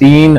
3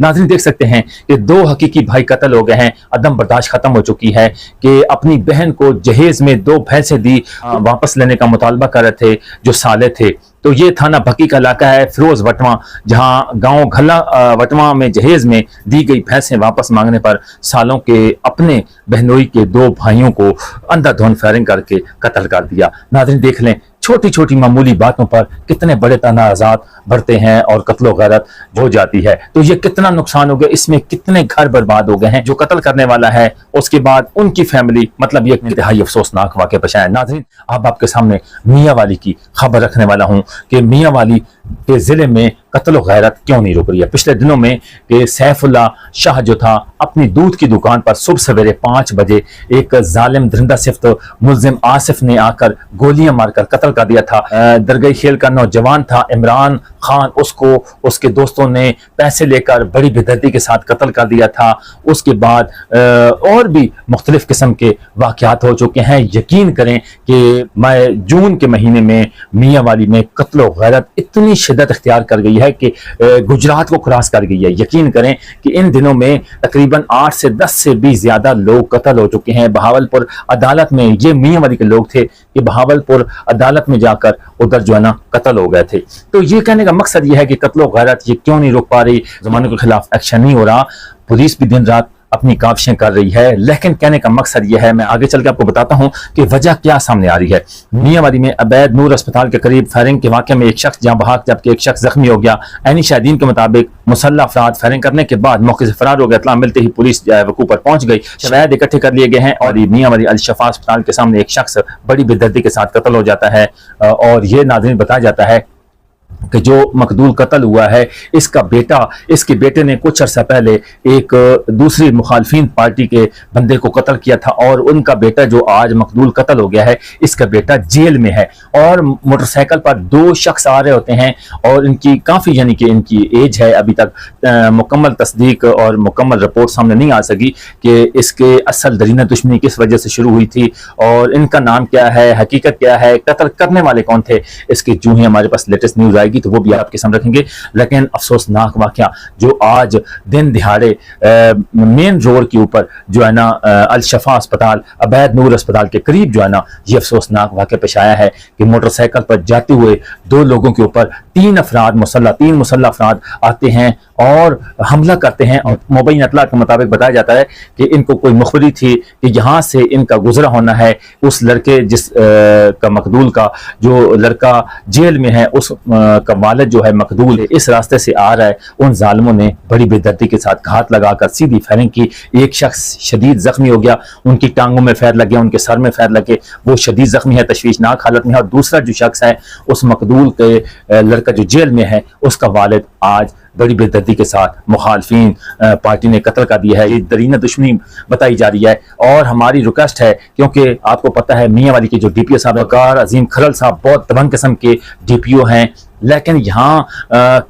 ناظرین دیکھ سکتے ہیں کہ 2 حقیقی بھائی قتل ہو گئے ہیں، عدم برداشت ختم ہو چکی ہے کہ اپنی بہن کو جہیز میں 2 بھینسیں دی واپس لینے کا مطالبہ کر رہے تھے جو سالے تھے۔ تو یہ تھانہ بھکی کا علاقہ ہے فیروز وٹواں، جہاں گاؤں گھلا وٹواں میں جہیز میں دی گئی بھینسیں واپس مانگنے پر سالوں کے اپنے بہنوئی کے 2 بھائیوں کو اندھا دھند فائرنگ کر کے قتل کر دیا۔ ناظرین دیکھ لیں چھوٹی چھوٹی معمولی باتوں پر کتنے بڑے تنازعات بڑھتے ہیں اور قتل و غارت ہو جاتی ہے۔ تو یہ کتنا نقصان ہو گیا، اس میں کتنے گھر برباد ہو گئے ہیں۔ جو قتل کرنے والا ہے اس کے بعد ان کی فیملی، مطلب یہ انتہائی افسوسناک واقعہ پیش آیا۔ ناظرین اب آپ کے سامنے میاں والی کی خبر رکھنے والا ہوں کہ میاں والی کے ضلع میں قتل و غارت کیوں نہیں رک رہی ہے۔ پچھلے دنوں میں کہ سیف اللہ شاہ جو تھا اپنی دودھ کی دکان پر صبح سویرے 5 بجے ایک ظالم درندہ صفت ملزم آصف نے آ کر گولیاں مار کر قتل کر دیا تھا۔ درگئی کھیل کا نوجوان تھا عمران خان، اس کو اس کے دوستوں نے پیسے لے کر بڑی بے دردی کے ساتھ قتل کر دیا تھا۔ اس کے بعد اور بھی مختلف قسم کے واقعات ہو چکے ہیں۔ یقین کریں کہ جون کے مہینے میں میاں والی میں قتل و غارت اتنی شدت اختیار کر گئی ہے کہ گجرات کو کراس کر گئی ہے۔ یقین کریں کہ ان دنوں میں تقریباً 8 سے 10 سے بھی زیادہ لوگ قتل ہو چکے ہیں۔ بہاولپور عدالت میں یہ میاں والی کے لوگ تھے کہ بہاولپور عدالت میں جا کر ادھر جو ہے نا قتل ہو گئے تھے۔ تو یہ کہنے کا مقصد یہ ہے کہ قتل و غارت یہ کیوں نہیں رک پا رہی، زمانے کے خلاف ایکشن نہیں ہو رہا، پولیس بھی دن رات اپنی کاوشیں کر رہی ہے۔ لیکن کہنے کا مقصد یہ ہے، میں آگے چل کے آپ کو بتاتا ہوں کہ وجہ کیا سامنے آ رہی ہے۔ میاں والی میں عبید نور اسپتال کے قریب فائرنگ کے واقعے میں ایک شخص جاں بحق جبکہ ایک شخص زخمی ہو گیا۔ عینی شاہدین کے مطابق مسلح افراد فائرنگ کرنے کے بعد موقع سے فرار ہو گئے۔ اطلاع ملتے ہی پولیس وقوع پر پہنچ گئی، شواہد اکٹھے کر لیے گئے ہیں اور میاں والی الشفا اسپتال کے سامنے ایک شخص بڑی بے دردی کے ساتھ قتل ہو جاتا ہے۔ اور یہ ناظرین بتایا جاتا ہے کہ جو مقتول قتل ہوا ہے اس کا بیٹا، اس کے بیٹے نے کچھ عرصہ پہلے ایک دوسری مخالفین پارٹی کے بندے کو قتل کیا تھا اور ان کا بیٹا جو آج مقتول قتل ہو گیا ہے اس کا بیٹا جیل میں ہے۔ اور موٹر سائیکل پر 2 شخص آ رہے ہوتے ہیں اور ان کی کافی یعنی کہ ان کی ایج ہے، ابھی تک مکمل تصدیق اور مکمل رپورٹ سامنے نہیں آ سکی کہ اس کے اصل درینہ دشمنی کس وجہ سے شروع ہوئی تھی اور ان کا نام کیا ہے، حقیقت کیا ہے، قتل کرنے والے کون تھے۔ اس کی جو ہی ہمارے پاس لیٹسٹ نیوز آئے گی تو وہ بھی آپ کے سامنے رکھیں گے۔ لیکن افسوسناک واقعہ جو آج دن دہاڑے مین روڈ کے اوپر جو ہے نا الشفا اسپتال، عبید نور اسپتال کے قریب جو ہے نا یہ افسوسناک واقعہ پیش آیا ہے کہ موٹر سائیکل پر جاتے ہوئے 2 لوگوں کے اوپر 3 مسلح افراد آتے ہیں اور حملہ کرتے ہیں۔ اور مبین اطلاع کے مطابق بتایا جاتا ہے کہ ان کو کوئی مخبری تھی کہ یہاں سے ان کا گزرا ہونا ہے، اس لڑکے جس کا مقتول کا جو لڑکا جیل میں ہے اس کا والد جو ہے مقتول ہے اس راستے سے آ رہا ہے۔ ان ظالموں نے بڑی بے دردی کے ساتھ گھات لگا کر سیدھی فائرنگ کی۔ ایک شخص شدید زخمی ہو گیا، ان کی ٹانگوں میں فیر لگے، ان کے سر میں فیر لگے، وہ شدید زخمی ہے، تشویشناک حالت میں ہے۔ اور دوسرا جو شخص ہے اس مقتول کے لڑکا جو جیل میں ہے اس کا والد آج بڑی بے دردی کے ساتھ مخالفین پارٹی نے قتل کر دیا ہے۔ یہ درینہ دشمنی بتائی جا رہی ہے اور ہماری ریکویسٹ ہے کیونکہ آپ کو پتہ ہے میاں والی کے جو ڈی پی او صاحب وقار عظیم کھرل صاحب بہت دبنگ قسم کے ڈی پی او ہیں، لیکن یہاں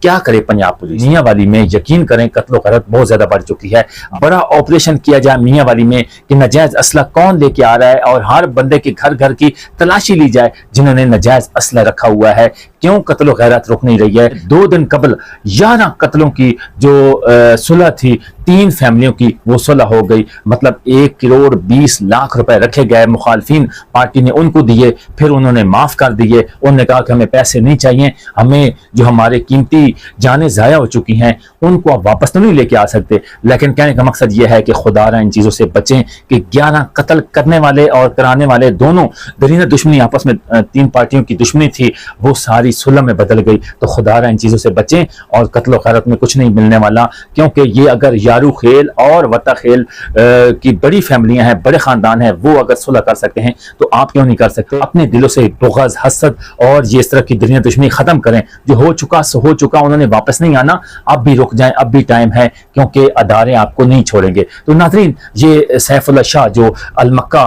کیا کرے پنجاب پولیس۔ میاں والی میں یقین کریں قتل و غارت بہت زیادہ بڑھ چکی ہے۔ بڑا آپریشن کیا جائے میاں والی میں کہ ناجائز اسلحہ کون لے کے آ رہا ہے اور ہر بندے کے گھر گھر کی تلاشی لی جائے جنہوں نے ناجائز اسلحہ رکھا ہوا ہے۔ کیوں قتل و غارت رک نہیں رہی ہے؟ 2 دن قبل 11 قتلوں کی جو صلح تھی 3 فیملیوں کی وہ صلح ہو گئی، مطلب 1 کروڑ 20 لاکھ روپے رکھے گئے، مخالفین پارٹی نے ان کو دیے، پھر انہوں نے معاف کر دیے۔ انہوں نے کہا کہ ہمیں پیسے نہیں چاہیے، ہمیں جو ہمارے قیمتی جانیں ضائع ہو چکی ہیں ان کو آپ واپس تو نہیں لے کے آ سکتے۔ لیکن کہنے کا مقصد یہ ہے کہ خدا را ان چیزوں سے بچیں کہ 11 قتل کرنے والے اور کرانے والے دونوں درینہ دشمنی، آپس میں 3 پارٹیوں کی دشمنی تھی، وہ ساری صلح میں بدل گئی۔ تو خدا را ان چیزوں سے بچیں اور قتل و غارت میں کچھ نہیں ملنے والا، کیونکہ یہ اگر یارو خیل اور وطا خیل کی بڑی فیملیاں ہیں، بڑے خاندان ہیں، وہ اگر صلح کر سکتے ہیں تو آپ کیوں نہیں کر سکتے؟ اپنے دلوں سے بغض، حسد اور یہ اس طرح کی درینہ دشمنی ختم کریں۔ جو ہو چکا سو ہو چکا، انہوں نے واپس نہیں آنا، اب بھی رک جائیں، اب بھی ٹائم ہے، کیونکہ ادارے آپ کو نہیں چھوڑیں گے۔ تو ناظرین یہ سیف اللہ شاہ جو المکہ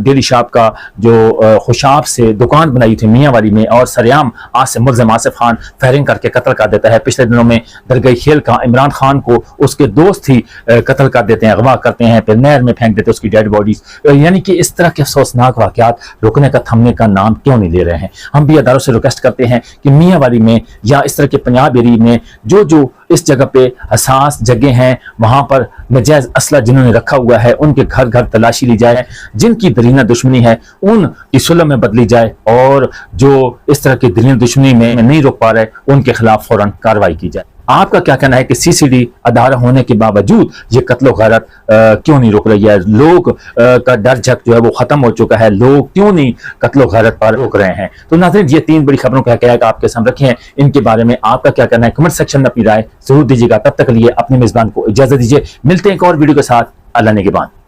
ڈیلی شاپ کا جو خوشاب سے دکان بنائی تھی میاں والی میں اور سریام آج سے ملزم آصف خان فائرنگ کر کے قتل کر دیتا ہے. پچھلے دنوں میں درگاہ کھیل کا عمران خان کو اس کے دوست ہی قتل کر دیتے ہیں, اغوا کرتے ہیں, پھر نہر میں پھینک دیتے ہیں اس کی ڈیڈ باڈیز. یعنی کہ اس طرح کے افسوسناک واقعات رکنے کا تھمنے کا نام کیوں نہیں لے رہے ہیں؟ ہم بھی اداروں سے ریکویسٹ کرتے ہیں کہ میاں والی میں یا اس طرح کے پنجاب ایریا میں جو اس جگہ پہ حساس جگہ ہیں وہاں پر ناجائز اسلحہ جنہوں نے رکھا ہوا ہے ان کے گھر گھر تلاشی لی جائے, جن کی درینہ دشمنی ہے ان کی صلح میں بدلی جائے, اور جو اس طرح کی درینہ دشمنی میں نہیں روک پا رہے ان کے خلاف فوراً کارروائی کی جائے. آپ کا کیا کہنا ہے کہ سی سی ڈی ادارہ ہونے کے باوجود یہ قتل و غارت کیوں نہیں روک رہی ہے؟ لوگ کا ڈر جھک جو ہے وہ ختم ہو چکا ہے, لوگ کیوں نہیں قتل و غارت پر روک رہے ہیں؟ تو ناظرین یہ 3 بڑی خبروں کا کیا آپ کے سامنے رکھے ہیں, ان کے بارے میں آپ کا کیا کہنا ہے کمنٹ سیکشن میں اپنی رائے ضرور دیجیے گا. تب تک کے لیے اپنے میزبان کو اجازت دیجیے, ملتے ہیں ایک اور ویڈیو کے ساتھ. اللہ نگہبان.